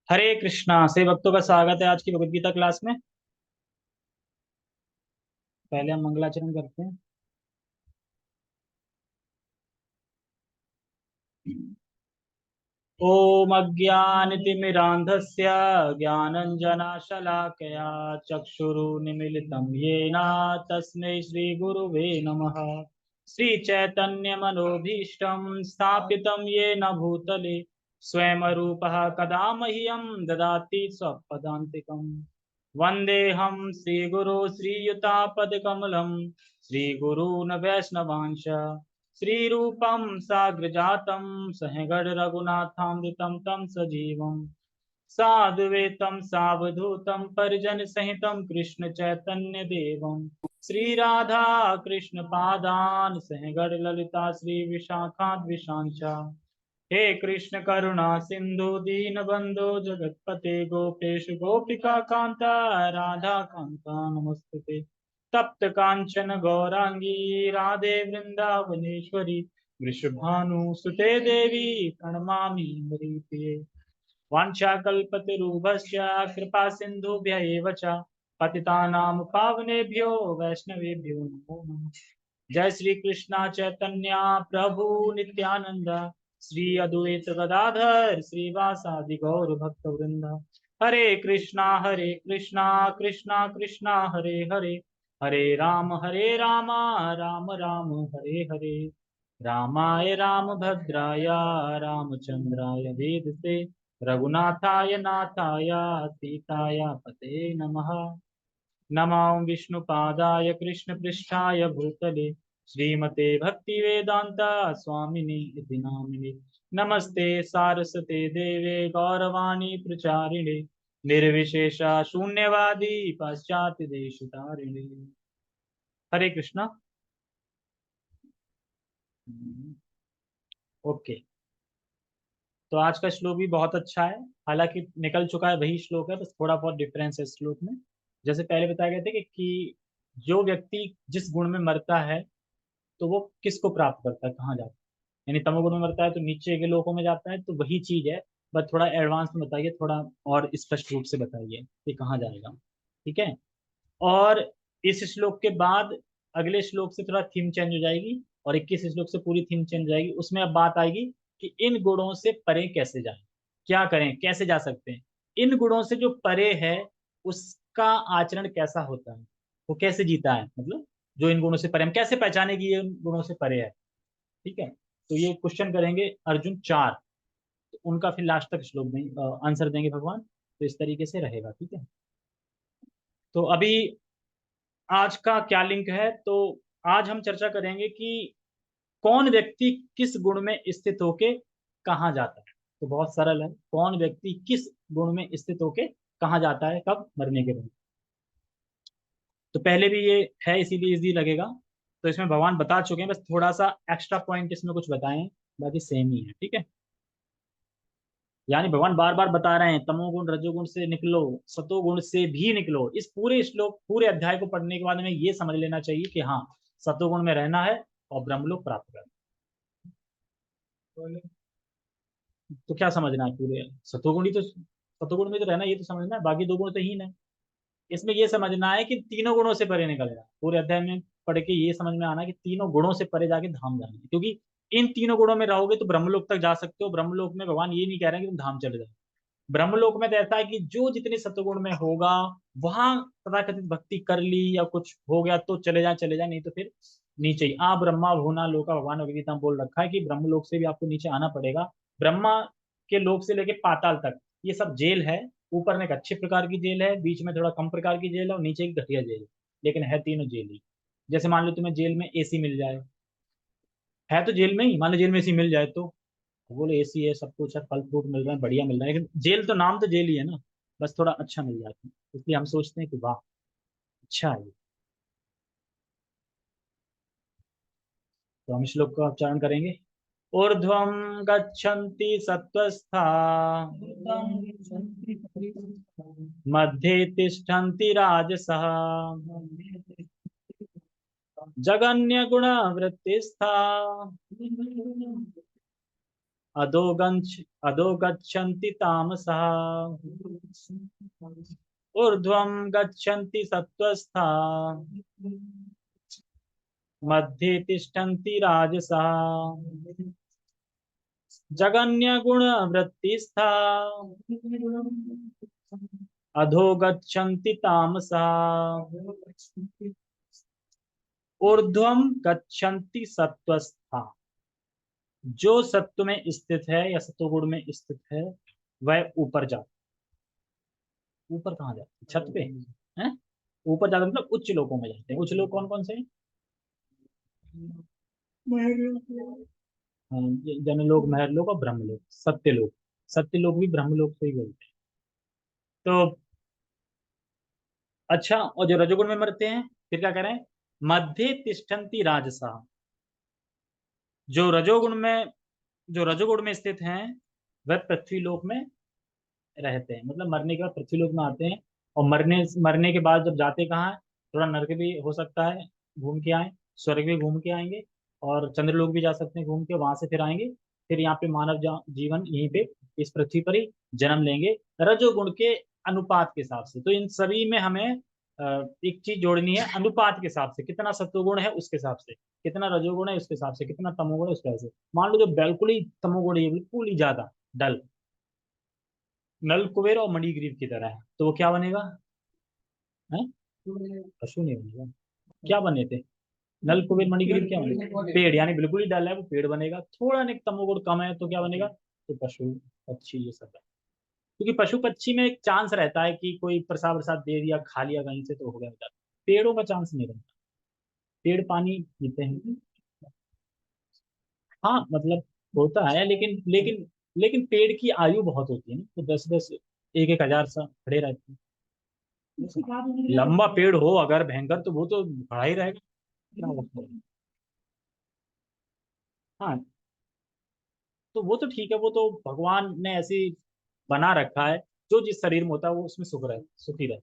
हरे कृष्णा से भक्तों का स्वागत है आज की भगवद गीता क्लास में। पहले हम मंगलाचरण करते हैं। ओम अज्ञानतिमिरान्धस्य ज्ञानञ्जनशलाकया चक्षुरुन्मीलितं येन तस्मै श्रीगुरुवे नमः। श्रीचैतन्यमनोभीष्टं स्थापितं येन भूतले स्वयं रूपः कदा मह्यं ददाति स्वपदान्तिकम्। वन्देऽहं श्रीगुरो श्रीयुतापदकमलं श्रीगुरून् वैष्णवांश श्रीरूपं साग्रजातं सहगण रघुनाथामृतं तं सजीवं साद्वैतं सावधूतं परिजन सहितं कृष्ण चैतन्य देवं श्रीराधा कृष्ण पादान सहगण ललिता श्री विशाखाद्विशांचा। हे कृष्ण करुणा सिंधु दीन बंधु जगतपते गोपेश गोपिका कांता राधा कांता नमस्ते। तप्त कांचन गौरांगी राधे वृंदावनेश्वरी वृषभानु सुते देवी प्रणमामि हरिप्रिये। वाञ्छाकल्पतरुभ्यश्च कृपा सिन्धुभ्य एव च पतितानां पावनेभ्यो वैष्णवेभ्यो नमो नमः। जय श्री कृष्णा चैतन्य प्रभु नित्यानंद श्री अद्वैत गदाधर श्रीवासादि गौर भक्त वृंद। हरे कृष्णा कृष्णा कृष्णा हरे हरे हरे राम राम राम हरे हरे। रामाय रामभद्राय रामचंद्राय वेदसे रघुनाथाय नाथाय सीताय पते नमः। नमो विष्णुपादाय कृष्णपृष्ठाय भूतले श्रीमते भक्तिवेदांता स्वामिनि इति नामिने। नमस्ते सारस्वते देवे गौरवाणी प्रचारिणे निर्विशेष शून्यवादी पाश्चात्य देशतारिणे। हरे कृष्णा। ओके, तो आज का श्लोक भी बहुत अच्छा है। हालांकि निकल चुका है वही श्लोक है, बस थोड़ा बहुत डिफरेंस है इस श्लोक में। जैसे पहले बताया गया था कि जो व्यक्ति जिस गुण में मरता है तो वो किसको प्राप्त करता है, कहाँ जाता है। यानी तमोगुण में मरता है तो नीचे के लोकों में जाता है, तो वही चीज है। बस थोड़ा एडवांस में बताइए, थोड़ा और स्पष्ट रूप से बताइए कि कहाँ जाएगा। ठीक है। और इस श्लोक के बाद अगले श्लोक से थोड़ा थीम चेंज हो जाएगी, और 21 श्लोक से पूरी थीम चेंज हो जाएगी। उसमें अब बात आएगी कि इन गुणों से परे कैसे जाएं, क्या करें, कैसे जा सकते हैं। इन गुणों से जो परे है उसका आचरण कैसा होता है, वो कैसे जीता है, मतलब जो इन गुणों से परे, हम कैसे पहचाने कि ये इन गुणों से परे है। ठीक है। तो ये क्वेश्चन करेंगे अर्जुन 4, तो उनका फिर लास्ट तक श्लोक में आंसर देंगे भगवान। तो इस तरीके से रहेगा। ठीक है। तो अभी आज का क्या लिंक है, तो आज हम चर्चा करेंगे कि कौन व्यक्ति किस गुण में स्थित होके कहाँ जाता है। तो बहुत सरल है, कौन व्यक्ति किस गुण में स्थित होके कहाँ जाता है, कब, मरने के बाद। तो पहले भी ये है इसीलिए इजी लगेगा। तो इसमें भगवान बता चुके हैं, बस थोड़ा सा एक्स्ट्रा पॉइंट इसमें कुछ बताएं, बाकी सेम ही है। ठीक है। यानी भगवान बार बार बता रहे हैं तमोगुण रजोगुण से निकलो, सतोगुण से भी निकलो। इस पूरे श्लोक पूरे अध्याय को पढ़ने के बाद हमें ये समझ लेना चाहिए कि हाँ, सतोगुण में रहना है और ब्रह्मलोक प्राप्त करना है। तो क्या समझना है, पूरे सतोगुण ही तो, सतोगुण में तो रहना, ये तो समझना है। बाकी दो गुण तो हीन है। इसमें ये समझना है कि तीनों गुणों से परे निकलना है। पूरे अध्याय में पढ़ के ये समझ में आना है कि तीनों गुणों से परे जाके धाम जाना है, क्योंकि इन तीनों गुणों में रहोगे तो ब्रह्मलोक तक जा सकते हो। ब्रह्मलोक में भगवान ये नहीं कह रहे हैं कि तुम धाम चले जाओ। ब्रह्मलोक में तो ऐसा है कि जो जितने सत्वगुण में होगा वहां तथाकथित भक्ति कर ली या कुछ हो गया तो चले जाए, नहीं तो फिर नीचे ही। आ ब्रह्मा भूना लोका, भगवान भगवद गीता में बोल रखा है कि ब्रह्मलोक से भी आपको नीचे आना पड़ेगा। ब्रह्मा के लोक से लेके पाताल तक ये सब जेल है। ऊपर में एक अच्छे प्रकार की जेल है, बीच में थोड़ा कम प्रकार की जेल है, और नीचे एक घटिया जेल है। लेकिन है तीनों जेल ही। जैसे मान लो तुम्हें जेल में एसी मिल जाए, है तो जेल में ही, मान लो जेल में एसी मिल जाए तो बोले एसी है, सब कुछ है, फल फ्रूट मिल रहा है, बढ़िया मिल रहा है, लेकिन जेल तो नाम तो जेल ही है ना। बस थोड़ा अच्छा मिल जाता है, इसलिए हम सोचते हैं कि वाह, अच्छा है ये। तो हम श्लोक का उच्चारण करेंगे। ऊर्ध्वं गच्छन्ति सत्त्वस्था मध्ये तिष्ठन्ति राजसः जगन्यगुणवृत्तिस्था अधो गच्छन्ति तामसः, ऊर्ध्वं गच्छन्ति सत्त्वस्था, मध्ये तिष्ठन्ति राजसः, जगन्यगुणवृत्तिस्था, अधो गच्छन्ति तामसः, ऊर्ध्वं गच्छन्ति सत्त्वस्था। जो सत्व में स्थित है या सत्वगुण में स्थित है वह ऊपर जाता। ऊपर कहाँ जाते हैं? छत पे हैं? ऊपर जाते मतलब उच्च लोकों में जाते हैं। उच्च लोक कौन कौन से हैं? जनलोक, महरलोक और ब्रह्मलोक। सत्यलोक, सत्यलोक भी ब्रह्मलोक से ही बोलते हैं। तो अच्छा, और जो रजोगुण में मरते हैं फिर क्या करें? मध्य तिष्ठन्ति राजसा। जो रजोगुण में जो रजोगुण में स्थित हैं वह पृथ्वी लोक में रहते हैं, मतलब मरने के बाद पृथ्वी लोक में आते हैं। और मरने मरने के बाद जब जाते कहाँ है, थोड़ा नरक भी हो सकता है, घूम के आए, स्वर्ग भी घूम के आएंगे, और चंद्रलोक भी जा सकते हैं घूम के, वहां से फिर आएंगे। फिर यहाँ पे मानव जीवन यहीं पे इस पृथ्वी पर ही जन्म लेंगे, रजोगुण के अनुपात के हिसाब से। तो इन सभी में हमें एक चीज जोड़नी है, अनुपात के हिसाब से, कितना सत्वगुण है उसके हिसाब से, कितना रजोगुण है उसके हिसाब से, कितना तमोगुण है उसके हिसाब से। मान लो जो बिल्कुल ही तमोगुण है, बिल्कुल ही ज्यादा डल, नल कुबेर और मणिग्रीव की तरह है, तो वो क्या बनेगा? है? पशु नहीं बनेगा। क्या बने थे? नल कुबेर मणिग्रीव क्या बने? पेड़, यानी बिल्कुल ही डल है वो पेड़ बनेगा। थोड़ा निक तमोगुण कम है तो क्या बनेगा? तो पशु पक्षी ये सब है। क्योंकि पशु पक्षी में एक चांस रहता है कि कोई प्रसाद वरसाद दे दिया, खा लिया कहीं से तो हो गया बेटा। पेड़ों का चांस नहीं रहता, पेड़ पानी पीते हैं। हाँ मतलब होता है, लेकिन पेड़ की आयु बहुत होती है ना, तो 10-10 1-1 हजार साल खड़े रहते हैं। लंबा पेड़ हो अगर भयंकर तो वो तो खड़ा ही रहेगा। क्या होता है? हाँ, तो वो तो ठीक है, वो तो भगवान ने ऐसी बना रखा है, जो जिस शरीर में होता है वो उसमें सुखी रहे।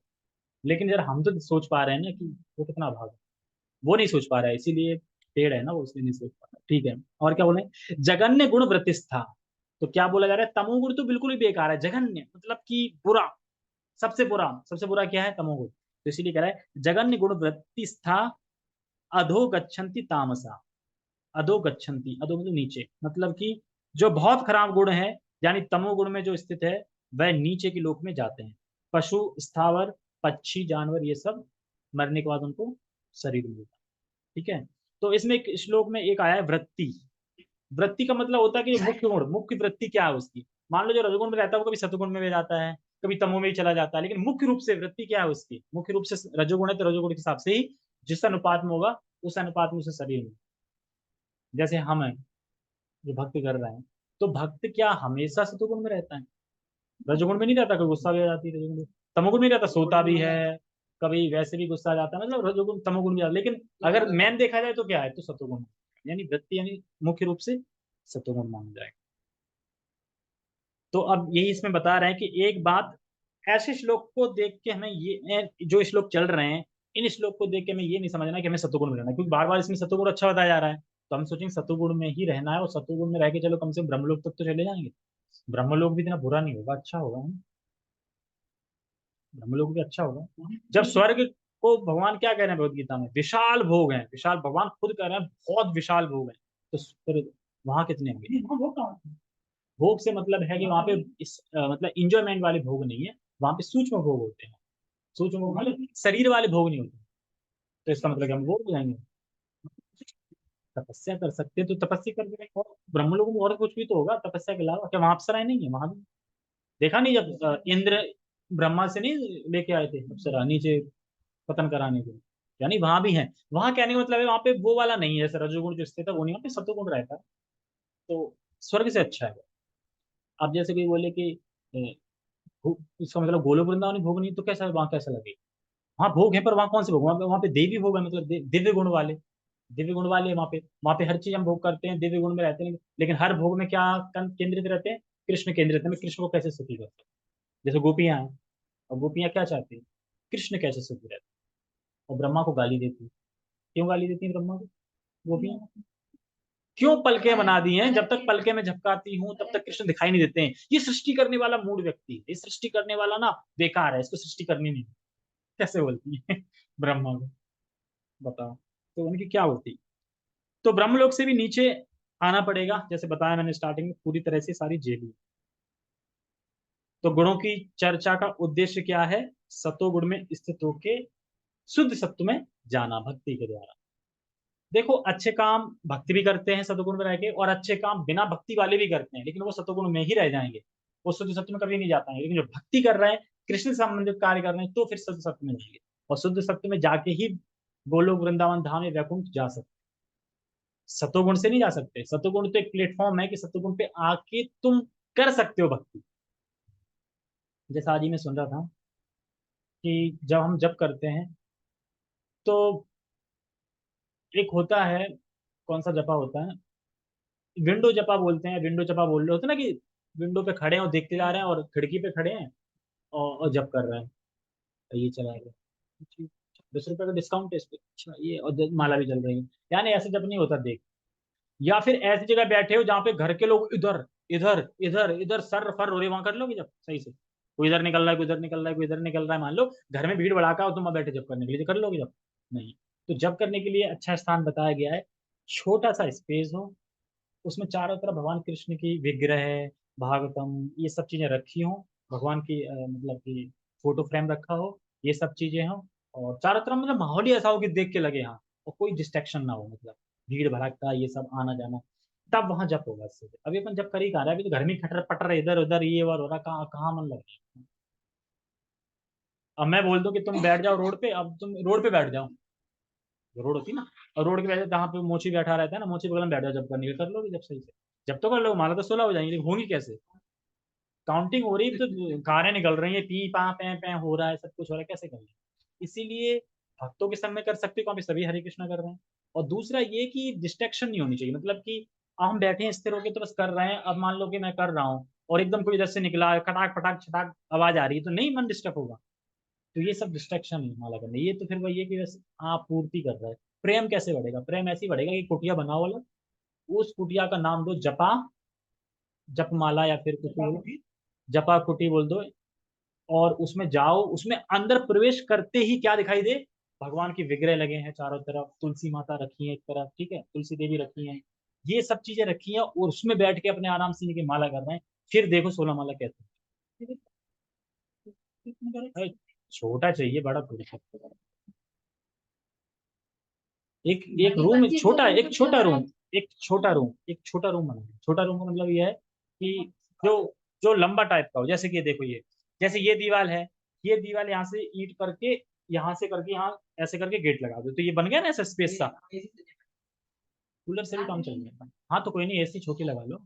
लेकिन यार हम तो सोच पा रहे हैं ना कि वो कितना भाग है। वो नहीं सोच पा रहा है, इसीलिए पेड़ है ना, वो इसलिए नहीं सोच पा रहा। ठीक है, और क्या बोले? जगन्य गुण वृत्तिस्था। तो क्या बोला जा रहा है? तमोगुण तो बिल्कुल ही बेकार है, जघन्य मतलब कि बुरा, सबसे बुरा क्या है? तमोगुण। तो इसीलिए कह रहा है जगन्य गुण वृत्तिस्था, अधो गच्छन्ति तामसा। अधो गच्छन्ति, अधो मतलब नीचे, मतलब कि जो बहुत खराब गुण है, यानी तमोगुण में जो स्थित है, वह नीचे के लोक में जाते हैं। पशु, स्थावर, पक्षी, जानवर, ये सब मरने के बाद उनको शरीर मिलता है। ठीक है। तो इसमें एक श्लोक में एक आया है वृत्ति। वृत्ति का मतलब होता है कि मुख्य गुण, मुख्य वृत्ति क्या है उसकी। मान लो जो रजोगुण में रहता है वो कभी सतुगुण में भी जाता है, कभी तमो में भी चला जाता है, लेकिन मुख्य रूप से वृत्ति क्या है उसकी? मुख्य रूप से रजोगुण है तो रजोगुण के हिसाब से ही जिस अनुपात में होगा उस अनुपात में उसे शरीर में। जैसे हम हैं जो भक्ति कर रहे हैं, तो भक्त क्या हमेशा सतुगुण में रहता है? रजोगुण में नहीं रहता, कभी गुस्सा भी आ जाती है रजोगुण में। तमोगुण में रहता, सोता भी है, कभी वैसे भी गुस्सा आ जाता है, मतलब रजोगुण तमोगुण भी आता है। लेकिन अगर मैन देखा जाए तो क्या है? तो सतुगुण, यानी वृत्ति, यानी मुख्य रूप से सतुगुण माना जाएगा। तो अब यही इसमें बता रहे हैं कि एक बात, ऐसे श्लोक को देख के हमें ये जो श्लोक चल रहे हैं, इन श्लोक को देख के हमें ये नहीं समझना कि हमें सतुगुण में रहना है, क्योंकि बार बार इसमें सतुगुण अच्छा बताया जा रहा है। तो हम सोचेंगे सतुगुण में ही रहना है, और सतुगुण में रह के चलो कम से कम ब्रह्मलोक तक तो चले जाएंगे। ब्रह्मलोक भी इतना बुरा नहीं होगा, अच्छा होगा है ना? ब्रह्मलोक भी अच्छा होगा। जब स्वर्ग को भगवान क्या कह रहे हैं भगवत गीता में? विशाल भोग हैं, विशाल, भगवान खुद कह रहे हैं बहुत विशाल भोग हैं। तो फिर वहां कितने होंगे? भोग से मतलब है कि वहां पे मतलब इंजॉयमेंट वाले भोग नहीं है, वहां पे सूक्ष्म भोग होते हैं। सूक्ष्म भोग मतलब शरीर वाले भोग नहीं होते। तो इसका मतलब कि हम भोग जाएंगे। तपस्या कर सकते हैं तो तपस्या कर रहे हैं, और ब्रह्म लोगों में और कुछ भी तो होगा तपस्या के अलावा। क्या वहां अप्सराएं नहीं है? वहां भी देखा नहीं, जब इंद्र ब्रह्मा से नहीं लेके आए थे अप्सरा नीचे पतन कराने के लिए, यानी वहां भी है। वहां कहने का मतलब है वहां पे वो वाला नहीं है, जैसे रजोगुण जो स्थित है वो नहीं, वहाँ पे सत्वगुण रहता है। तो स्वर्ग से अच्छा है। अब जैसे कि बोले कि इसका मतलब गोलोक वृंदावन में भोग नहीं, तो कैसा वहां कैसा लगे? वहां भोग है, पर वहां कौन से भोग? वहां पे देवी भोग है, मतलब दिव्य गुण वाले, दिव्य गुण वाले वहां पे। वहां पे हर चीज हम भोग करते हैं, दिव्य गुण में रहते हैं, लेकिन हर भोग में क्या केंद्रित रहते हैं? कृष्ण केंद्रित है। मैं कृष्ण को कैसे सुखी करता हूँ? जैसे गोपियां हैं, और गोपियां क्या चाहती हैं? कृष्ण कैसे सुखी रहते हैं, और ब्रह्मा को गाली देती है। क्यों गाली देती है ब्रह्मा को गोपियां? क्यों पलके बना दी हैं? जब तक पलके में झपकाती हूँ तब तक कृष्ण दिखाई नहीं देते हैं। ये सृष्टि करने वाला मूड व्यक्ति, ये सृष्टि करने वाला ना बेकार है, इसको सृष्टि करनी नहीं। कैसे बोलती है ब्रह्मा को, बताओ। तो उनकी क्या होती। तो ब्रह्मलोक से भी नीचे आना पड़ेगा, जैसे बताया मैंने स्टार्टिंग में, पूरी तरह से सारी जेली। तो गुणों की चर्चा का उद्देश्य क्या है? सतोगुण में स्थित होके शुद्ध सत्व में जाना भक्ति के द्वारा। देखो, अच्छे काम भक्ति भी करते हैं सतोगुण में रह के, और अच्छे काम बिना भक्ति वाले भी करते हैं, लेकिन वो सतोगुण में ही रह जाएंगे, वो शुद्ध सत्व में कभी नहीं जा पाएंगे। लेकिन जो भक्ति कर रहे हैं, कृष्ण से संबंधित कार्य कर रहे हैं, तो फिर शुद्ध सत्व में जाएंगे, और शुद्ध सत्व में जाके ही गोलोक वृंदावन धाम या वैकुंठ जा सकते। सतोगुण से नहीं जा सकते। सतोगुण तो एक प्लेटफॉर्म है कि सतोगुण पे आके तुम कर सकते हो भक्ति। जैसा आज ही मैं सुन रहा था कि जब हम जप करते हैं तो एक होता है, कौन सा जपा होता है, विंडो जपा बोलते हैं, विंडो जपा बोल रहे होते हैं ना, कि विंडो पे खड़े हैं और देखते जा रहे हैं, और खिड़की पे खड़े हैं और जप कर रहे हैं। तो ये चला गया, 10 रुपए का डिस्काउंट है इस पे, अच्छा ये, और माला भी चल रही है। यानी ऐसे जब नहीं होता देख। या फिर ऐसी जगह बैठे हो जहाँ पे घर के लोग इधर इधर इधर इधर सर फर हो रहे, वहां कर लोगे जब सही से। कोई इधर निकल रहा है, कोई इधर निकल रहा है, कोई इधर निकल रहा है, मान लो घर में भीड़ भड़ाका हो, तुम वहां बैठे जब करने के लिए, तो कर लोगे जब? नहीं। तो जब करने के लिए अच्छा स्थान बताया गया है, छोटा सा स्पेस हो, उसमें चारों तरफ भगवान कृष्ण की विग्रह, भागवतम, ये सब चीजें रखी हो, भगवान की मतलब कि फोटो फ्रेम रखा हो, ये सब चीजें हो, और चारों तरफ मतलब माहौल ही ऐसा हो कि देख के लगे हाँ, और कोई डिस्ट्रैक्शन ना हो, मतलब भीड़ भड़का ये सब आना जाना, तब वहां जप होगा इससे। अभी अपन जब कर ही कहा रहे हैं, अभी तो घर में खटर पटर इधर उधर ये और हो रहा, कहाँ कहाँ मन लग रहा है। अब मैं बोल दूं कि तुम बैठ जाओ रोड पे, अब तुम रोड पे बैठ जाओ, रोड होती ना, और रोड के बैठे जहाँ पे मोची बैठा रहता है ना, मोची बगल में बैठ जाओ, जब करनी है कर लोगे जब सही से। जब तो कर लो, माला तो 16 हो जाएंगी, लेकिन होंगी कैसे? काउंटिंग हो रही है तो कारें निकल रही है, पी पा पै पै हो रहा है, सब कुछ हो रहा है, कैसे करेंगे? इसीलिए भक्तों के समय कर सकते हो, वहाँ पे सभी हरे कृष्णा कर रहे हैं। और दूसरा ये कि डिस्ट्रैक्शन नहीं होनी चाहिए, मतलब कि हम बैठे हैं स्थिर होके तो बस कर रहे हैं, अब मान लो कि मैं कर रहा हूँ और एकदम कोई इधर से निकला, खटाक फटाक छटाक आवाज आ रही है, तो नहीं मन डिस्टर्ब होगा। तो ये सब डिस्ट्रैक्शन नहीं माला करना, ये तो फिर वही है कि बस आप पूर्ति कर रहे हैं। प्रेम कैसे बढ़ेगा? प्रेम ऐसे ही बढ़ेगा कि कुटिया बनाओ वाला, उस कुटिया का नाम दो जपा, जपमाला, या फिर कुछ जपा कुटी बोल दो, और उसमें जाओ, उसमें अंदर प्रवेश करते ही क्या दिखाई दे? भगवान की विग्रह लगे हैं चारों तरफ, तुलसी माता रखी है एक तरफ, ठीक है, तुलसी देवी रखी है, ये सब चीजें रखी हैं, और उसमें बैठ के अपने आराम से इनकी माला कर रहे हैं। फिर देखो 16 माला कहते हैं। अरे, छोटा चाहिए, बड़ा थोड़ी। एक एक रूम छोटा, एक छोटा रूम, एक छोटा रूम, एक छोटा रूम बना है। छोटा रूम का मतलब ये है कि जो जो लंबा टाइप का हो, जैसे कि ये देखो, ये जैसे ये दीवार है, ये दीवार यहाँ से ईंट करके, यहाँ से करके, यहाँ ऐसे करके गेट लगा दो, तो ये बन गया ना ऐसा स्पेस सा। कूलर से भी काम चल जाएगा, हाँ तो कोई नहीं, एसी छोटी लगा लो।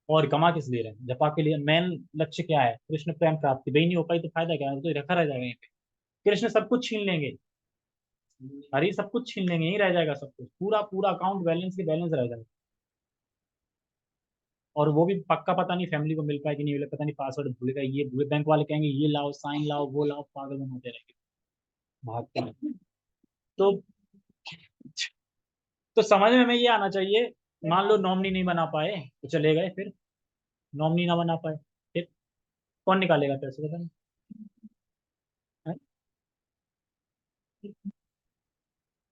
और कमा किस लिए रहे हैं? जपा के लिए। मेन लक्ष्य क्या है? कृष्ण प्रेम प्राप्ति। वही नहीं हो पाई तो फायदा क्या है? तो रखा रह जाएगा यहीं पे। कृष्ण सब कुछ छीन लेंगे, अरे सब कुछ छीन लेंगे, यहीं रह जाएगा सब कुछ, पूरा पूरा अकाउंट बैलेंस के बैलेंस रह जाएगा। और वो भी पक्का पता नहीं फैमिली को मिल पाए कि नहीं मिले, पता नहीं पासवर्ड भूल गए, ये भूल, बैंक वाले कहेंगे ये लाओ, साइन लाओ, वो लाओ, पागल बनाते रहेंगे, भागते हैं। तो तो समझ में हमें ये आना चाहिए, मान लो नॉमिनी नहीं बना पाए तो चले गए, फिर नॉमिनी ना बना पाए, फिर कौन निकालेगा पैसे, पता नहीं है?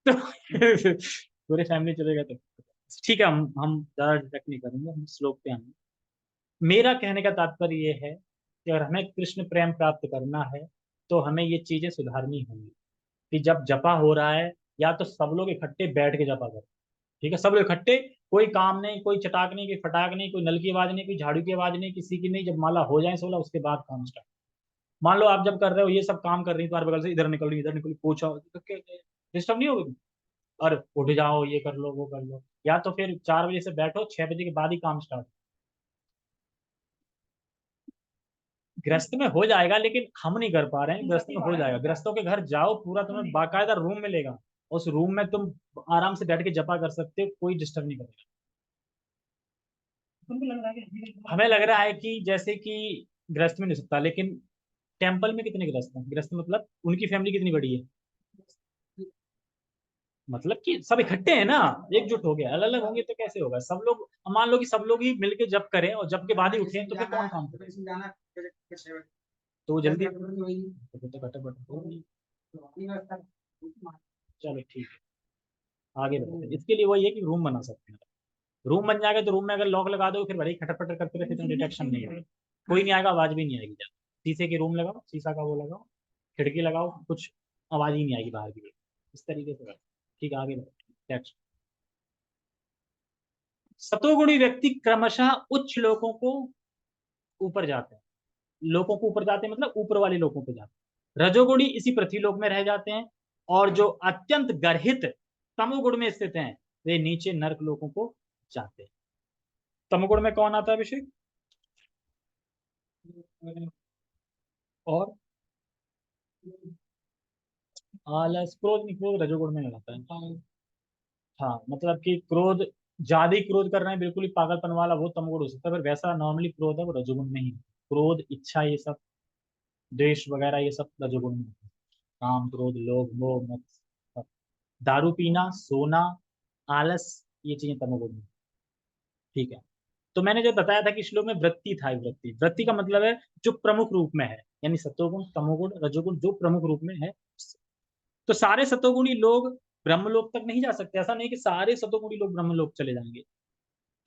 तो पूरे फैमिली चलेगा तो ठीक है, हम ज्यादा डिटेक्ट नहीं करेंगे, हम श्लोक पे आएंगे। मेरा कहने का तात्पर्य ये है कि अगर हमें कृष्ण प्रेम प्राप्त करना है तो हमें ये चीजें सुधारनी होंगी, कि जब जपा हो रहा है, या तो सब लोग इकट्ठे बैठ के जपा करें, ठीक है, सब लोग इकट्ठे, कोई काम नहीं, कोई चटाक नहीं, कोई फटाक नहीं, कोई नल की आवाज नहीं, कोई झाड़ू की आवाज नहीं, किसी की नहीं। जब माला हो जाए 16 उसके बाद काम स्टार्ट। मान लो आप जब कर रहे हो ये सब काम कर रही है, तुम्हारे बगल से इधर निकल रही, इधर निकल, पूछो तो डिस्टर्ब नहीं होगी? और उठ जाओ, ये कर लो, वो कर लो, या तो फिर 4 बजे से बैठो, 6 बजे के बाद ही काम स्टार्ट। गृहस्थ में हो जाएगा, लेकिन हम नहीं कर पा रहे हैं, गृहस्थ में हो जाएगा। गृहस्थों के घर जाओ, पूरा तुम्हें बाकायदा रूम मिलेगा, उस रूम में तुम आराम से बैठ के जपा कर सकते हो, कोई डिस्टर्ब नहीं करेगा। हमें लग रहा है कि जैसे कि गृहस्थ में नहीं सकता, लेकिन टेम्पल में कितने गृहस्थ हैं? गृहस्थ मतलब उनकी फैमिली कितनी बड़ी है? मतलब कि सब इकट्ठे हैं ना, एकजुट हो गए। अलग अलग होंगे तो कैसे होगा? सब लोग, मान लो कि सब लोग ही मिलके जब करें और जब के बाद ही उठे तो फिर कौन काम करेगा? तो जल्दी तो फिर तो खटाखट होगी। चलो ठीक है, आगे बढ़ते हैं। इसके लिए वही है कि रूम बना सकते हैं। रूम बन जाएगा तो रूम में अगर लॉक लगा दो फिर भले ही खटपट करते रहे, तो डिटेक्शन नहीं होगा, कोई नहीं आएगा, आवाज भी नहीं आएगी। जब शीशे की रूम लगाओ, शीशा का वो लगाओ, खिड़की लगाओ, कुछ आवाज ही नहीं आएगी बाहर की। इस तरीके से करो। ठीक है, आगे बढ़ते हैं। सतोगुणी व्यक्ति क्रमशः उच्च लोगों को ऊपर जाते हैं। लोगों को ऊपर जाते हैं मतलब ऊपर वाले लोगों पे जाते हैं। रजोगुणी इसी पृथ्वीलोक में रह जाते हैं, और जो अत्यंत गर्हित तमोगुण में स्थित हैं वे नीचे नरक लोगों को जाते हैं। तमोगुण में कौन आता है अभिषेक? और आलस, क्रोध नहीं, क्रोध रजोगुण में नहीं आता है। हाँ, मतलब कि क्रोध, ज्यादा ही क्रोध कर रहे हैं, बिल्कुल ही पागलपन वाला, वो तमोगुण हो सकता है, पर वैसा नॉर्मली क्रोध है वो रजोगुण में ही है। क्रोध, इच्छा, ये सब, द्वेष वगैरह ये सब रजोगुण में है। काम, क्रोध, लोभ, मोह, मत, सब। दारू पीना, सोना, आलस, ये चीजें तमोगुण में। ठीक है। तो मैंने जो बताया था कि श्लोक में वृत्ति था, वृत्ति, वृत्ति का मतलब है जो प्रमुख रूप में है, यानी सत्वगुण, तमोगुण, रजोगुण जो प्रमुख रूप में है। तो सारे सतोगुणी लोग ब्रह्मलोक तक नहीं जा सकते। ऐसा नहीं कि सारे सतोगुणी लोग ब्रह्मलोक चले जाएंगे।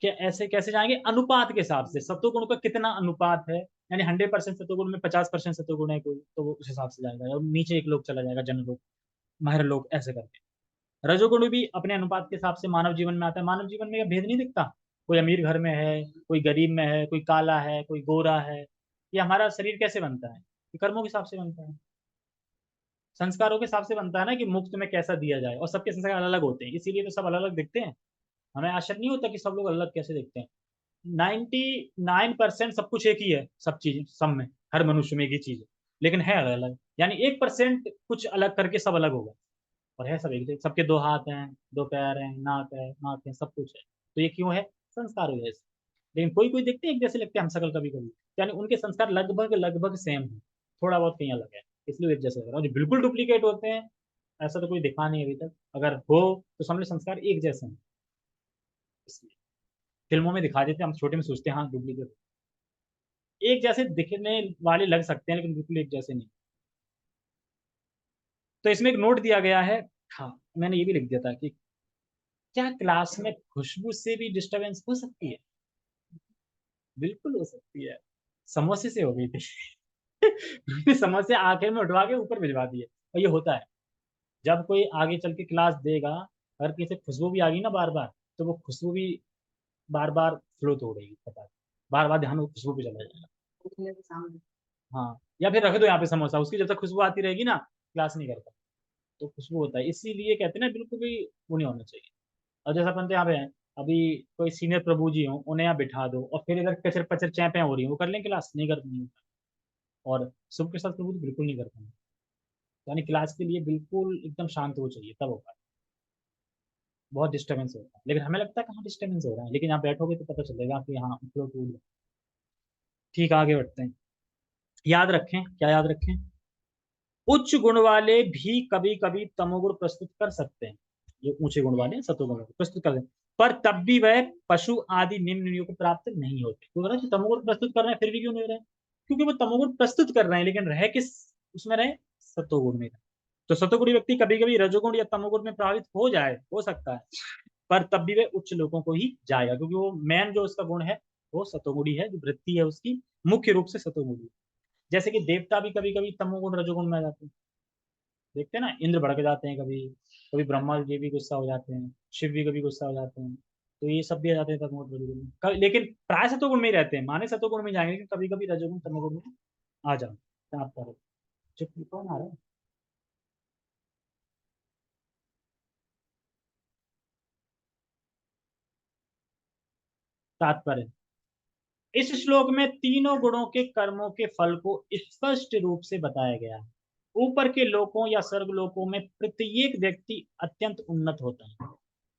क्या ऐसे कैसे जाएंगे? अनुपात के हिसाब से, सतोगुण का कितना अनुपात है, यानी 100% सतोगुण में 50% सतोगुण है कोई, तो वो उस हिसाब से जाएगा, और नीचे एक लोग चला जाएगा, जन लोग, महर लोग, ऐसे करके। रजोगुण भी अपने अनुपात के हिसाब से मानव जीवन में आता है। मानव जीवन में यह भेद नहीं दिखता, कोई अमीर घर में है, कोई गरीब में है, कोई काला है, कोई गोरा है। ये हमारा शरीर कैसे बनता है? ये कर्मों के हिसाब से बनता है, संस्कारों के हिसाब से बनता है ना, कि मुफ्त में कैसा दिया जाए। और सबके संस्कार अलग अलग होते हैं, इसीलिए तो सब अलग अलग दिखते हैं। हमें आश्चर्य नहीं होता कि सब लोग अलग कैसे दिखते हैं। 99% सब कुछ एक ही है, सब चीज सब में, हर मनुष्य में एक ही चीज है, लेकिन है अलग अलग। यानी 1% कुछ अलग करके सब अलग होगा, और है सब एक जैसे। सबके दो हाथ हैं, दो पैर हैं, नाक है, आंख है, सब कुछ है। तो ये क्यों है? संस्कार वजह से। लेकिन कोई कोई देखते हैं एक जैसे लगते हैं हम शकल कभी कभी, यानी उनके संस्कार लगभग लगभग सेम है, थोड़ा बहुत कहीं अलग है, इसलिए एक जैसे लग रहा है। और जो बिल्कुल डुप्लीकेट होते हैं, ऐसा तो कोई दिखा नहीं अभी तक। अगर हो तो समझ लो संस्कार एक जैसे हैं, इसलिए फिल्मों में दिखा देते हैं, हम छोटे में सोचते हैं हाँ डुप्लीकेट। एक जैसे दिखने वाले लग सकते हैं, लेकिन बिल्कुल एक जैसे नहीं। तो इसमें एक नोट दिया गया है। हाँ, मैंने ये भी लिख दिया था कि क्या क्लास में खुशबू से भी डिस्टरबेंस हो सकती है? बिल्कुल हो सकती है। समोसे से हो गई थी। समोसे आखिर में उठवा के ऊपर भिजवा दिए। और ये होता है जब कोई आगे चल के क्लास देगा, अगर किसी से खुशबू भी आ गई ना बार बार, तो वो खुशबू भी बार बार फ्लो हो रही है, पता है, बार बार ध्यान वो खुशबू पे चला जाएगा। हाँ, या फिर रख दो यहाँ पे समोसा, उसकी जब तक खुशबू आती रहेगी ना, क्लास नहीं करता। तो खुशबू होता है, इसीलिए कहते हैं ना बिल्कुल भी वो नहीं होना चाहिए। और जैसा अपन तो यहाँ पे हैं, अभी कोई सीनियर प्रभु जी हो, उन्हें यहाँ बिठा दो, और फिर इधर कचर पचर चैपे हो रही हो, वो कर लें क्लास? नहीं करते। और शुभ के साथ प्रभु तो बिल्कुल नहीं करते हैं। यानी क्लास के लिए बिल्कुल एकदम शांत हो चाहिए, तब होगा। बहुत डिस्टर्बेंस होता है, लेकिन हमें लगता है कहाँ डिस्टर्बेंस हो रहा है, लेकिन यहाँ बैठोगे तो पता चलेगा कि हाँ फ्लो टूट। ठीक, आगे बढ़ते हैं। याद रखें, क्या याद रखें? उच्च गुण वाले भी कभी कभी तमोगुण प्रस्तुत कर सकते हैं। जो ऊंचे गुण वाले हैं, सतोगुण वाले प्रस्तुत कर सकते हैं, पर तब भी वह पशु आदि निम्न योनियों को प्राप्त नहीं होते। तो अगर तमोगुण प्रस्तुत कर रहे हैं फिर भी क्यों नहीं हो रहे हैं? क्योंकि वो तमोगुण प्रस्तुत कर रहे हैं, लेकिन रह किस उसमें रहे? सतोगुण में। तो सतोगुणी व्यक्ति कभी कभी रजोगुण या तमोगुण में प्रभावित हो जाए, हो सकता है, पर तब भी वह उच्च लोगों को ही जाएगा, क्योंकि वो मेन जो उसका गुण है वो सतोगुणी है, जो वृत्ति है उसकी मुख्य रूप से सतोगुणी। जैसे कि देवता भी कभी कभी तमोगुण रजोगुण में आ जाते हैं। देखते हैं ना, इंद्र भड़क जाते हैं कभी, कभी ब्रह्मा जी भी गुस्सा हो जाते हैं, शिव भी कभी गुस्सा हो जाते हैं। तो ये सब भी आ जाते हैं तमोगुण रजोगुण में। लेकिन प्राय सतोगुण में ही रहते हैं, माने सतोगुण में जाएंगे, लेकिन कभी कभी रजोगुण तमोगुण में आ जाओ। आप करो। चुप, कौन आ रहा है? तात्पर्य, इस श्लोक में तीनों गुणों के कर्मों के फल को स्पष्ट रूप से बताया गया है। ऊपर के लोकों या स्वर्ग लोकों में प्रत्येक व्यक्ति अत्यंत उन्नत होता है।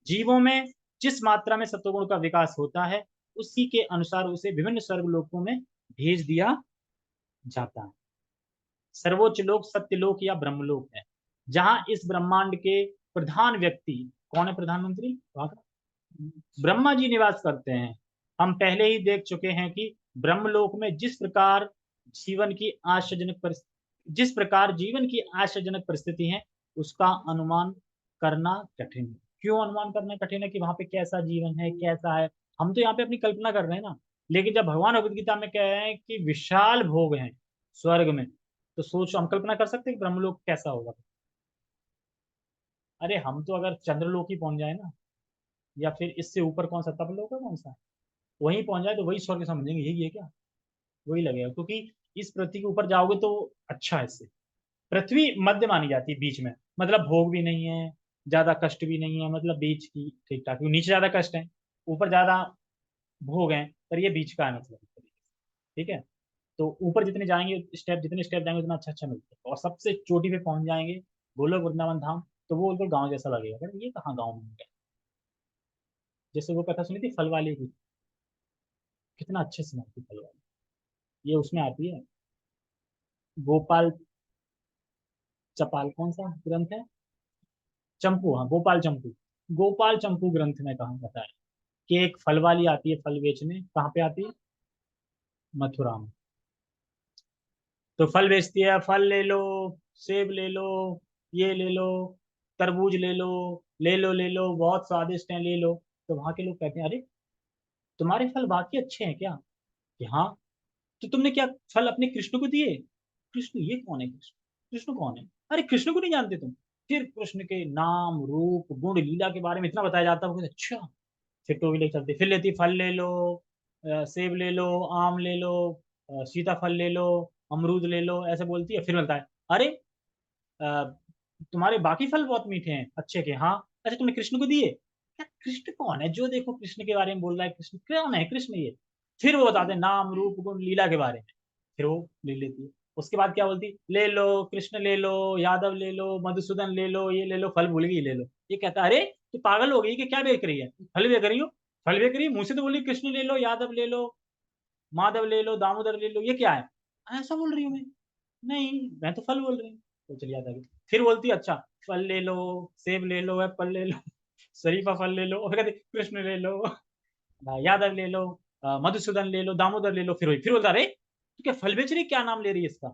जीवों में जिस मात्रा में सत्वगुण का विकास होता है, उसी के अनुसार उसे विभिन्न स्वर्ग लोकों में भेज दिया जाता है। सर्वोच्च लोक सत्यलोक या ब्रह्मलोक है, जहां इस ब्रह्मांड के प्रधान व्यक्ति कौन है? प्रधानमंत्री वहां का ब्रह्मा जी निवास करते हैं। हम पहले ही देख चुके हैं कि ब्रह्मलोक में जिस प्रकार जीवन की आश्चर्यजनक परिस्थिति है, उसका अनुमान करना कठिन है। क्यों अनुमान करना कठिन है? कि वहां पे कैसा जीवन है, कैसा है। हम तो यहाँ पे अपनी कल्पना कर रहे हैं ना, लेकिन जब भगवान भगवद गीता में कह रहे हैं कि विशाल भोग हैं स्वर्ग में, तो सोचो, हम कल्पना कर सकते हैं कि ब्रह्मलोक कैसा होगा। अरे हम तो अगर चंद्रलोक ही पहुंच जाए ना, या फिर इससे ऊपर कौन सा तपलोक है, कौन सा, वहीं पहुंच जाए तो वही स्वर्ग समझेंगे, यही है क्या, वही लगेगा। क्योंकि इस पृथ्वी के ऊपर जाओगे तो अच्छा है इससे। पृथ्वी मध्य मानी जाती है, बीच में, मतलब भोग भी नहीं है, ज्यादा कष्ट भी नहीं है, मतलब बीच की ठीक ठाक। नीचे ज्यादा कष्ट है, ऊपर ज्यादा भोग है, पर ये बीच का है, मतलब एक तरीके से। ठीक है। तो ऊपर जितने स्टेप जाएंगे उतना अच्छा अच्छा मिलता है, और सबसे चोटी पे पहुंच जाएंगे गोलोक वृंदावन धाम, तो वो बिल्कुल गाँव जैसा लगेगा। अरे ये कहाँ गाँव में है? जैसे वो कथा सुनी थी फल वाली की, कितना अच्छे से सुनाती फल वाली, ये उसमें आती है। गोपाल चपाल कौन सा ग्रंथ है? चंपू, हाँ, गोपाल चंपू। गोपाल चंपू ग्रंथ में कहा बताया कि एक फल वाली आती है फल बेचने। कहाँ पे आती है? मथुरा में। तो फल बेचती है, फल ले लो, सेब ले लो, ये ले लो, तरबूज ले लो, ले लो ले लो, बहुत स्वादिष्ट है, ले लो। तो वहां के लोग कहते हैं, अरे तुम्हारे फल बाकी अच्छे हैं क्या? कि हाँ। तो तुमने क्या फल अपने कृष्ण को दिए? कृष्ण, ये कौन है कृष्ण? कृष्ण कौन है? अरे कृष्ण को नहीं जानते तुम? फिर कृष्ण के नाम रूप गुण लीला के बारे में इतना बताया जाता है, वो कहते, अच्छा। फिर टू व्हीलर चलती, फिर लेती, फल ले लो, सेब ले लो, आम ले लो, सीताफल ले लो, अमरूद ले लो, ऐसे बोलती है। फिर मिलता है, अरे अ, तुम्हारे बाकी फल बहुत मीठे हैं, अच्छे के, हाँ। अच्छा तुमने कृष्ण को दिए क्या? कृष्ण कौन है? जो देखो कृष्ण के बारे में बोल रहा है, कृष्ण कौन है, कृष्ण ये। फिर वो बताते हैं नाम रूप गुण लीला के बारे में। फिर वो ले लेती है। उसके बाद क्या बोलती, ले लो कृष्ण, ले लो यादव, ले लो मधुसूदन, ले लो ये ले लो, फल भूल गई, ले लो। ये कहता है, अरे तू पागल हो गई कि क्या बेच रही है? फल बेच रही हो? फल बेच रही है, मुंह से तो बोली कृष्ण ले लो, यादव ले लो, माधव ले लो, दामोदर ले लो, ये क्या है? ऐसा बोल रही हूँ मैं। नहीं, मैं तो फल बोल रही हूँ। तो चलिए आता है। फिर बोलती है, अच्छा फल ले लो, सेब ले लो, एप्पल ले लो, शरीफा फल ले लो, और कहते कृष्ण ले लो, यादव ले लो, मधुसूदन ले लो, दामोदर ले लो। फिर बोलता, अरे तू क्या फल बेच रही है? क्या नाम ले रही है इसका?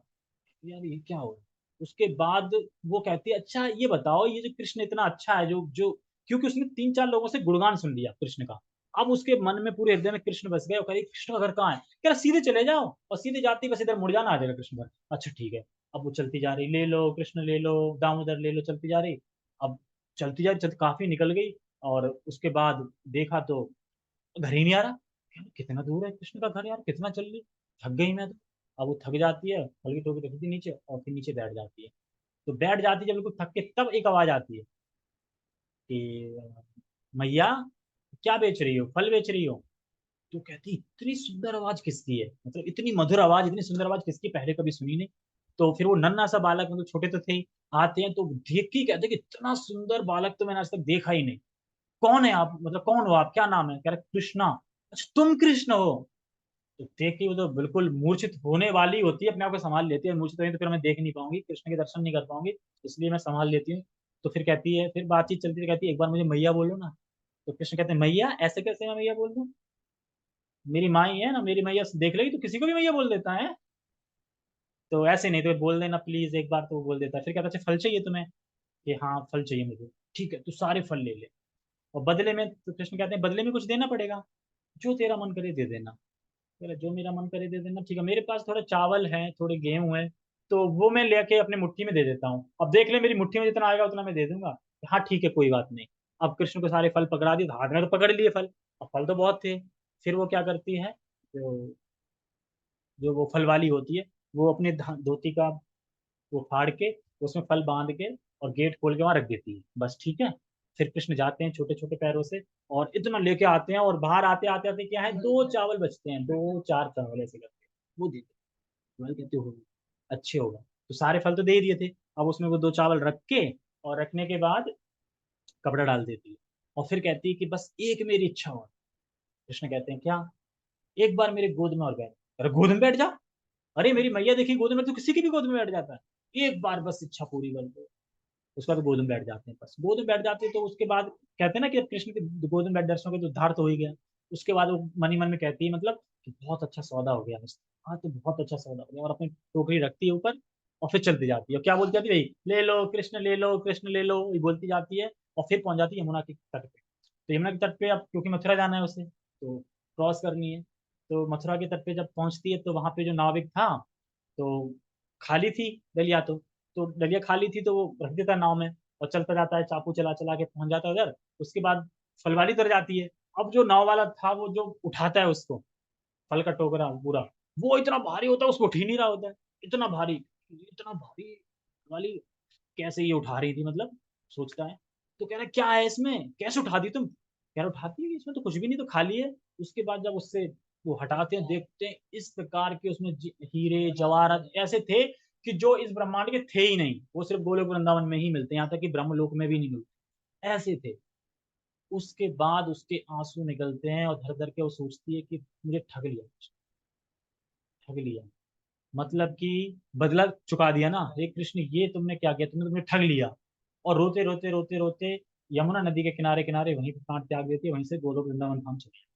यार ये क्या हो रहा है? उसके बाद वो कहती है, अच्छा ये बताओ, ये जो कृष्ण इतना अच्छा है, जो जो क्योंकि उसने 3-4 लोगों से गुणगान सुन लिया कृष्ण का। अब उसके मन में, पूरे हृदय में कृष्ण बस गए। और कहे, कृष्ण का घर कहाँ है? कह रहा, सीधे चले जाओ, और सीधे जाते ही बस इधर मुड़ जाना, आ जाएगा कृष्ण घर। अच्छा ठीक है। अब वो चलती जा रही, ले लो कृष्ण, ले लो दामोदर, ले लो, चलती जा रही। अब चलती जा रही, काफी निकल गई। और उसके बाद देखा तो घर ही नहीं आ रहा। कितना दूर है कृष्ण का घर यार, कितना चल रही, थक गई मैं तो। अब वो थक जाती है, हल्की ठोकी रखती है नीचे, और फिर नीचे बैठ जाती है। तो बैठ जाती है जब बिल्कुल थक के, तब एक आवाज आती है कि मैया क्या बेच रही हो? फल बेच रही हो? तो कहती, इतनी सुंदर आवाज किसकी है, मतलब इतनी मधुर आवाज, इतनी सुंदर आवाज किसकी, पहले कभी सुनी नहीं। तो फिर वो नन्हा सा बालक, मतलब छोटे तो थे ही, आते हैं तो देख के ही कहते हैं कि इतना सुंदर बालक तो मैंने आज तक देखा ही नहीं। कौन है आप, मतलब कौन हो आप, क्या नाम है? कह रहे कृष्णा। अच्छा तुम कृष्ण हो? तो देख के वो तो बिल्कुल मूर्छित होने वाली होती है, अपने आप को संभाल लेती है। मूर्छित होगी तो फिर मैं देख नहीं पाऊंगी, कृष्ण के दर्शन नहीं कर पाऊंगी, इसलिए मैं संभाल लेती हूँ। तो फिर कहती है, फिर बातचीत चलती है, कहती है, एक बार मुझे मैया बोलो ना। तो कृष्ण कहते हैं, मैया? ऐसे कैसे मैं मैया बोल दूं? मेरी माँ ही है ना, मेरी मैया देख लेगी तो किसी को भी मैया बोल देता है। तो ऐसे नहीं, तो बोल देना प्लीज एक बार, तो वो बोल देता है। फिर कहता है, अच्छा फल चाहिए तुम्हें? कि हाँ फल चाहिए मुझे। ठीक है, तू सारे फल ले ले, और बदले में, तो कृष्ण कहते हैं, बदले में कुछ देना पड़ेगा। जो तेरा मन करे दे देना। बोला, जो मेरा मन करे दे देना। ठीक है, मेरे पास थोड़ा चावल है, थोड़े गेहूं है, तो वो मैं लेके अपने मुट्ठी में दे देता हूँ, अब देख ले मेरी मुट्ठी में जितना आएगा उतना मैं दे दूंगा। हाँ ठीक है, कोई बात नहीं। अब कृष्ण को सारे फल पकड़ा दिए, तो हाथ में तो पकड़ लिए फल, अब फल तो बहुत थे। फिर वो क्या करती है, जो जो वो फल वाली होती है, वो अपने धोती का वो फाड़ के, उसमें फल बांध के, और गेट खोल के वहां रख देती है, बस। ठीक है। फिर कृष्ण जाते हैं छोटे छोटे पैरों से, और इतना लेके आते हैं, और बाहर आते आते आते क्या है, 2 चावल बचते हैं, 2-4 चावल ऐसे करके वो देते हैं। मैं कहते हो, अच्छे होगा। तो सारे फल तो दे ही दिए थे। अब उसमें वो 2 चावल रख के, और रखने के बाद कपड़ा डाल देती है, और फिर कहती है कि बस एक मेरी इच्छा हो। कृष्ण कहते हैं, क्या? एक बार मेरे गोद में और बैठ। अरे गोद में बैठ जा? अरे मेरी मैया देखी गोद में, तो किसी की भी गोद में बैठ जाता है। एक बार बस इच्छा पूरी कर दो। उसके बाद गोद में बैठ जाते हैं, बस गोद में बैठ जाते हैं। तो उसके बाद कहते हैं ना कि कृष्ण के गोद में बैठ दर्शन के तो उद्धार तो हो ही गया। उसके बाद वो मन ही मन में कहती है मतलब कि बहुत अच्छा सौदा हो गया मिस्टर, हाँ तो बहुत अच्छा सौदा हो गया, और अपनी टोकरी रखती है ऊपर और फिर चलती जाती है। और क्या बोलती जाती है, भाई ले लो कृष्ण, ले लो कृष्ण, ले लो, ये बोलती जाती है। और फिर पहुंच जाती है यमुना के तट पे। तो यमुना के तट पे अब क्योंकि मथुरा जाना है उसे, तो क्रॉस करनी है। तो मथुरा के तट पे जब पहुंचती है तो वहां पे जो नाविक था तो खाली थी डलिया, तो डलिया खाली थी तो वो रख देता है नाव में और चलता जाता है, चापू चला चला के पहुंच जाता है उधर। उसके बाद फलवारी तर जाती है। अब जो नाव वाला था वो जो उठाता है उसको, फल का टोकरा पूरा, वो इतना भारी होता है उसको उठ ही नहीं रहा होता है, इतना भारी, इतना भारी वाली कैसे ये उठा रही थी मतलब, सोचता है। तो कह रहा है क्या है इसमें, कैसे उठा दी तुम, कह रहा उठाती है इसमें तो कुछ भी नहीं, तो खाली है। उसके बाद जब उससे वो हटाते हैं देखते हैं इस प्रकार के उसमें हीरे जवाहरात ऐसे थे कि जो इस ब्रह्मांड के थे ही नहीं, वो सिर्फ गोलोक वृंदावन में ही मिलते हैं, यहाँ तक कि ब्रह्मलोक में भी नहीं मिलते, ऐसे थे। उसके बाद उसके आंसू निकलते हैं और धर धर के वो सोचती है कि मुझे ठग लिया, ठग लिया, मतलब कि बदला चुका दिया ना, हे कृष्ण ये तुमने क्या किया, तुमने तुमने ठग लिया। और रोते रोते रोते रोते यमुना नदी के किनारे किनारे वहीं पर प्राण त्याग देती है, वहीं से गोलोक वृंदावन धाम चले।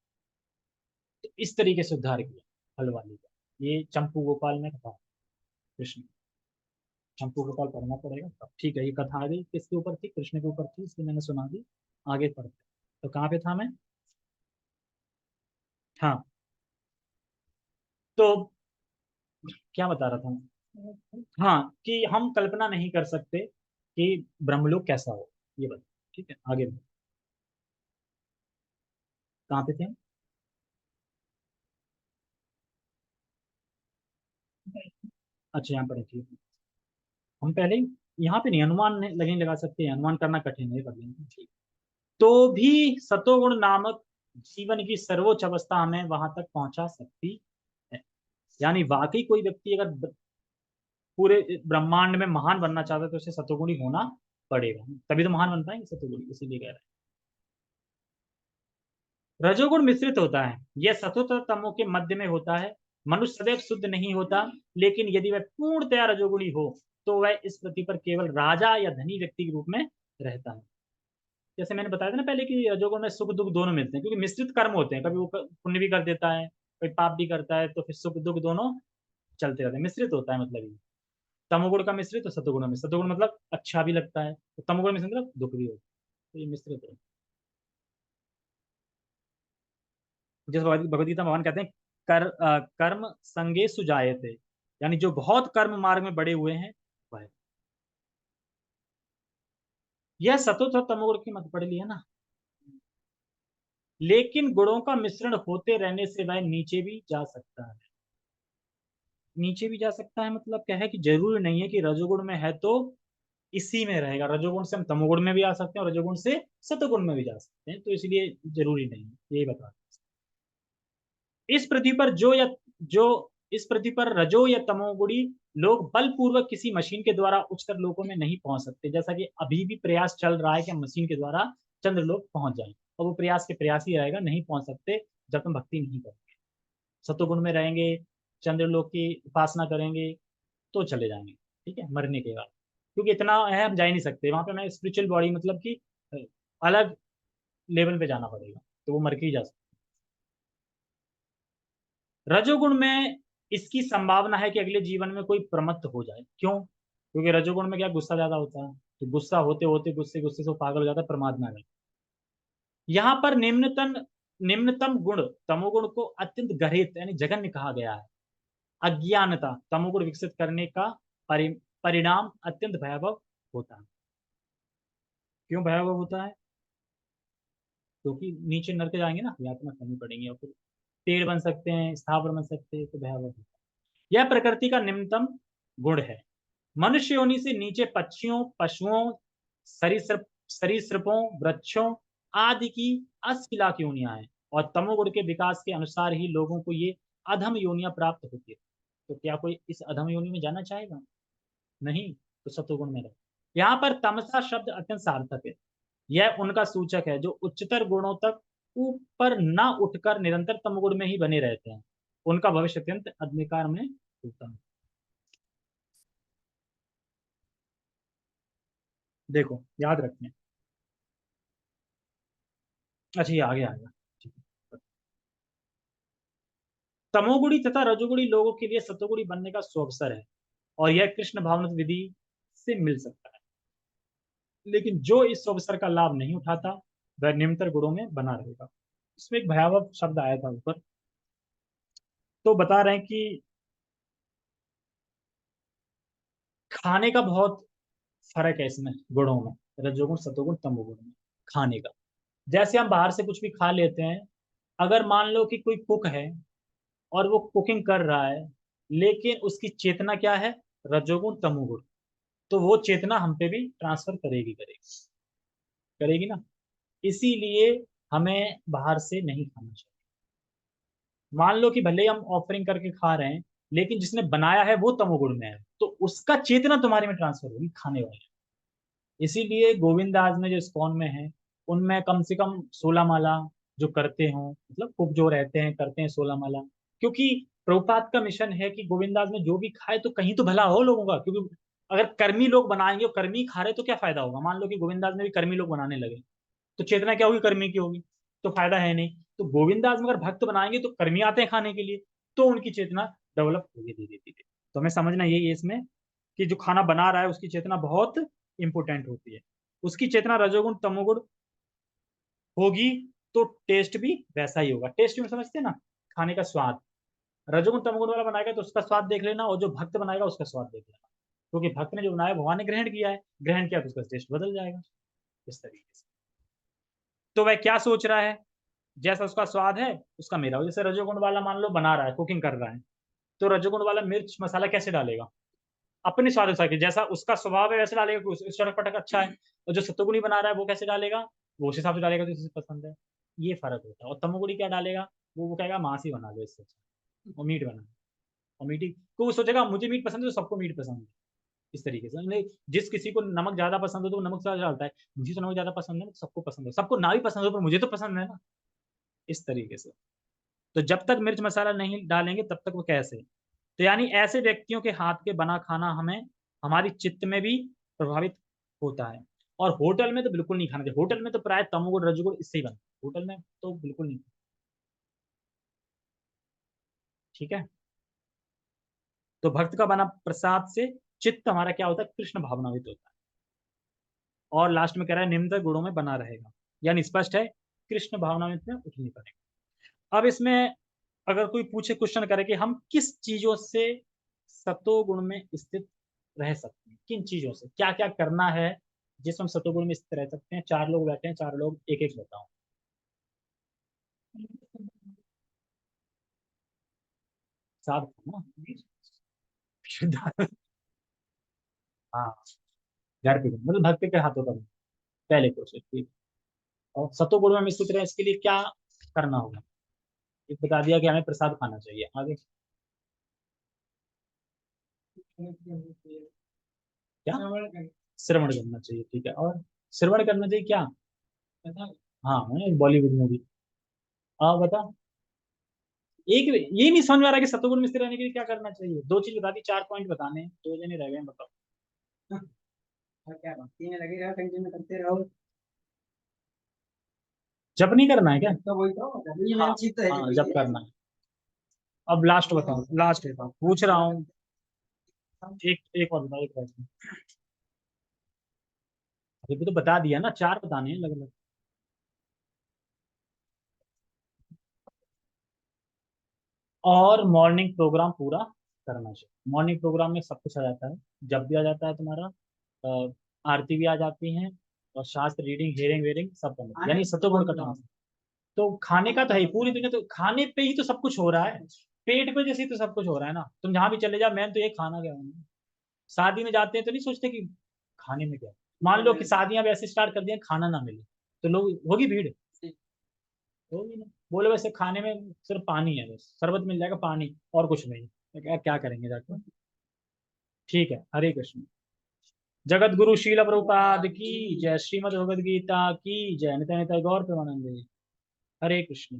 तो इस तरीके से उद्धार किया हलवाली का। ये चंपू गोपाल में कथा है कृष्ण, चंपू गोपाल पढ़ना पड़ेगा तब। ठीक है, ये कथा आ गई, किसके ऊपर थी, कृष्ण के ऊपर थी, इसलिए मैंने सुना दी। आगे पढ़ते, तो कहाँ पे था मैं, हाँ। तो क्या बता रहा था मैं? हाँ, कि हम कल्पना नहीं कर सकते कि ब्रह्मलोक कैसा हो, ये बता। ठीक है, आगे बढ़ो। कहाँ पे थे हम? अच्छा यहाँ पर है, ठीक है। हम पहले यहाँ पे नहीं, अनुमान नहीं लगा सकते, अनुमान करना कठिन है, कर लेंगे ठीक। तो भी सतोगुण नामक जीवन की सर्वोच्च अवस्था हमें वहां तक पहुंचा सकती है। यानी वाकई कोई व्यक्ति अगर पूरे ब्रह्मांड में महान बनना चाहता है तो उसे सतोगुणी होना पड़ेगा, तभी तो महान बन पाएंगे सतोगुणी, इसीलिए कह रहे हैं। रजोगुण मिश्रित होता है, यह सतो तथा तमो के मध्य में होता है। मनुष्य सदैव शुद्ध नहीं होता, लेकिन यदि वह पूर्णतया रजोगुणी हो तो वह इस पृथ्वी पर केवल राजा या धनी व्यक्ति के रूप में रहता है। जैसे मैंने बताया था ना पहले कि रजोगुण में सुख दुख दोनों मिलते हैं, क्योंकि मिश्रित कर्म होते हैं, कभी वो पुण्य भी कर देता है, कोई पाप भी करता है, तो फिर सुख दुख दोनों चलते रहते हैं, मिश्रित होता है मतलब ये। तमोगुण का मिश्रित तो सतोगुण में, सतोगुण मतलब अच्छा भी लगता है, तो तमोगुण मिश्रित मतलब दुख भी होता है, तो ये मिश्रित है। जैसे भगवद गीता में भगवान कहते हैं कर्म संगे सुजायते, यानी जो बहुत कर्म मार्ग में बड़े हुए हैं वह, यह सतो तो तमोगुण की मत पढ़ लिया ना। लेकिन गुणों का मिश्रण होते रहने से वह नीचे भी जा सकता है, नीचे भी जा सकता है मतलब क्या है कि जरूरी नहीं है कि रजोगुण में है तो इसी में रहेगा, रजोगुण से हम तमोगुण में भी आ सकते हैं और रजोगुण से सतोगुण में भी जा सकते हैं, तो इसलिए जरूरी नहीं है, यही बता। इस पृथ्वी पर जो इस पृथ्वी पर रजो या तमोगुणी लोग बलपूर्वक किसी मशीन के द्वारा उच्चतर लोकों में नहीं पहुंच सकते, जैसा कि अभी भी प्रयास चल रहा है कि हम मशीन के द्वारा चंद्रलोक पहुंच जाएं, और वो प्रयास के प्रयास ही रहेगा, नहीं पहुंच सकते जब हम भक्ति नहीं करेंगे, सतोगुण में रहेंगे, चंद्रलोक की उपासना करेंगे तो चले जाएंगे, ठीक है, मरने के बाद। क्योंकि इतना है हम जा ही नहीं सकते वहां पे, हमें स्पिरिचुअल बॉडी मतलब कि अलग लेवल पे जाना पड़ेगा, तो वो मर के ही जा सकते। रजोगुण में इसकी संभावना है कि अगले जीवन में कोई प्रमत्त हो जाए, क्यों, क्योंकि रजोगुण में क्या गुस्सा ज्यादा होता है, तो गुस्सा होते होते गुस्से गुस्से से वो पागल हो जाता है, प्रमाद में आ जाता है। यहाँ पर निम्नतम गुण तमोगुण को अत्यंत गहरे यानी जघन्य कहा गया है। अज्ञानता तमोगुण विकसित करने का परिणाम अत्यंत भयावह होता है। क्यों भयावह होता है, क्योंकि नीचे नरक जाएंगे ना, यातना करनी पड़ेंगी, और फिर पेड़ बन सकते हैं, स्थावर बन सकते हैं, तो भयावह होता है। यह प्रकृति का निम्नतम गुण है। मनुष्य योनि से नीचे पक्षियों, पशुओं, सरीसृप सरीसृपों, वृक्षों आदि की 80 लाख योनियां हैं, और तमोगुण के विकास के अनुसार ही लोगों को ये अधम योनियां प्राप्त होती है। तो क्या कोई इस अधम योनि में जाना चाहेगा, नहीं, तो सतोगुण में रहे। यहाँ पर तमसा शब्द अत्यंत सार्थक है, यह उनका सूचक है जो उच्चतर गुणों तक ऊपर न उठकर निरंतर तमोगुण में ही बने रहते हैं, उनका भविष्य अत्यंत अंधकार में होता है। देखो याद रखना। अच्छा ये आगे आएगा। ठीक है। तमोगुणी तथा रजोगुणी लोगों के लिए सतोगुणी बनने का सुअवसर है, और यह कृष्ण भावनात्म विधि से मिल सकता है। लेकिन जो इस अवसर का लाभ नहीं उठाता वह निम्नतर गुणों में बना रहेगा। इसमें एक भयावह शब्द आया था ऊपर, तो बता रहे हैं कि खाने का बहुत फर्क है इसमें गुणों में, रजोगुण सतोगुण तमोगुण में। खाने का, जैसे हम बाहर से कुछ भी खा लेते हैं, अगर मान लो कि कोई कुक है और वो कुकिंग कर रहा है, लेकिन उसकी चेतना क्या है, रजोगुण तमोगुण, तो वो चेतना हम पे भी ट्रांसफर करेगी करेगी करेगी ना। इसीलिए हमें बाहर से नहीं खाना चाहिए। मान लो कि भले ही हम ऑफरिंग करके खा रहे हैं, लेकिन जिसने बनाया है वो तमोगुण में है, तो उसका चेतना तुम्हारे में ट्रांसफर होगी खाने वाले। इसीलिए गोविंदास में जो इस्कॉन में है, उनमें कम से कम 16 माला जो करते हो, मतलब कुक जो रहते हैं करते हैं 16 माला। क्योंकि प्रभुपाद का मिशन है कि गोविंदास में जो भी खाए तो कहीं तो भला हो लोगों का। क्योंकि अगर कर्मी लोग बनाएंगे और कर्मी खा रहे तो क्या फायदा होगा। मान लो कि गोविंदास में भी कर्मी लोग बनाने लगे, तो चेतना क्या होगी, कर्मी की होगी, तो फायदा है नहीं। तो गोविंदास में अगर भक्त बनाएंगे तो कर्मी आते हैं खाने के लिए, तो उनकी चेतना डेवलप होगी धीरे धीरे। तो हमें समझना यही है इसमें, कि जो खाना बना रहा है उसकी चेतना बहुत इंपॉर्टेंट होती है। उसकी चेतना रजोगुण तमोगुण होगी तो टेस्ट भी वैसा ही होगा। टेस्ट में समझते हैं ना, खाने का स्वाद। रजोगुण तमोगुण वाला बनाएगा तो उसका स्वाद देख लेना, और जो भक्त बनाएगा उसका स्वाद देख लेना। क्योंकि भक्त ने जो बनाया भगवान ने ग्रहण किया है, ग्रहण किया तो उसका टेस्ट बदल जाएगा इस तरीके से। तो वह क्या सोच रहा है, जैसा उसका स्वाद है उसका मेरा हो। जैसे रजोगुण वाला मान लो बना रहा है, कुकिंग कर रहा है, तो रजोगुण वाला मिर्च मसाला कैसे डालेगा, अपने स्वाद अनुसार के, जैसा उसका स्वभाव है वैसे डालेगा, उस चटपटा अच्छा है। और जो सत्वगुणी बना रहा है वो कैसे डालेगा, वो उस हिसाब से डालेगा जो उसे पसंद है। ये फर्क होता है। और तमोगुणी क्या डालेगा, वो कहेगा मांस ही बना लो इससे अच्छा, और मीट बना। और मीट को वो सोचेगा मुझे मीट पसंद है तो सबको मीट पसंद है। इस तरीके से मतलब जिस किसी को नमक ज्यादा पसंद हो तो वो नमक ज्यादा डालता है, मुझे तो नमक ज्यादा पसंद है तो सबको पसंद है, सबको ना भी पसंद हो पर मुझे तो पसंद है ना। इस तरीके से। तो जब तक मिर्च मसाला नहीं डालेंगे तब तक वो कैसे। तो यानी ऐसे व्यक्तियों के हाथ के बना खाना हमें हमारी चित्त में भी प्रभावित होता है। और होटल में तो बिल्कुल नहीं खाना चाहिए। होटल में तो प्राय तमोगुण रजोगुण इससे ही बनता है, होटल में तो बिल्कुल नहीं। ठीक है। तो भक्त का बना प्रसाद से चित्त हमारा क्या होता है, कृष्ण भावनावित होता है। और लास्ट में कह रहा है निम्न गुणों में बना रहेगा, यानी स्पष्ट है कृष्ण भावनावित में उठ नहीं पड़ेगा। अब इसमें अगर कोई पूछे, क्वेश्चन करे कि हम किस चीजों से सतोगुण में स्थित रह सकते हैं, किन चीजों से क्या क्या करना है जिसमें हम सतोगुण में स्थित रह सकते हैं। 4 लोग बैठे हैं, 4 लोग एक एक बताओ। साथ ना। हाँ, घर पे मतलब भक्ति के हाथों का बना। पहले क्वेश्चन ठीक। और सतोगुण में हम स्थित रहे इसके लिए क्या करना होगा। एक बता दिया कि हमें प्रसाद खाना चाहिए, आगे क्या, श्रवण करना चाहिए, ठीक है। और श्रवण करना चाहिए क्या, हाँ बॉलीवुड मूवी। हाँ बता। एक ये नहीं समझ में आ रहा कि सतोगुण में स्थिर रहने के लिए क्या करना चाहिए। 2 चीज बता दी, 4 पॉइंट बताने हैं, 2 जने रह गए हैं, बताओ। और क्या भक्ति में लगे रहो, कंटिन्यू करते रहो। जब नहीं करना है क्या, तो वही तो ये मेन चीज तो है, हाँ जब करना है। अब लास्ट बताओ, लास्ट बताओ, पूछ रहा हूँ। एक एक और बताओ, एक और। अभी भी तो बता दिया ना, 4 बताने हैं अलग अलग। और मॉर्निंग प्रोग्राम पूरा करना चाहिए। मॉर्निंग प्रोग्राम में सब कुछ आ जाता है, जब भी आ जाता है तुम्हारा, आरती भी आ जाती है, और शास्त्र रीडिंग हियरिंग वेयरिंग सब करना है। यानी सतोगुण का टास्क। तो खाने का तो है ही, पूरी दुनिया तो खाने पे ही तो सब कुछ हो रहा है। पेट पे जैसे ही तो सब कुछ हो रहा है ना। तुम जहां भी चले जाओ, मैं तो ये खाना क्या है। शादी में जाते हैं तो नहीं सोचते कि खाने में क्या है? मान लो कि शादियां वैसे स्टार्ट कर दिया, खाना ना मिले तो लोग होगी भीड़, होगी ना। बोले वैसे खाने में सिर्फ पानी है, बस शरबत मिल जाएगा, पानी और कुछ नहीं, तो क्या करेंगे जाकर। ठीक है, हरे कृष्ण। जगत गुरु शील प्रभुपाद की जय, श्रीमद् भगवद गीता की जय, नित्य नित्य गौर प्रेमानंद। हरे कृष्ण।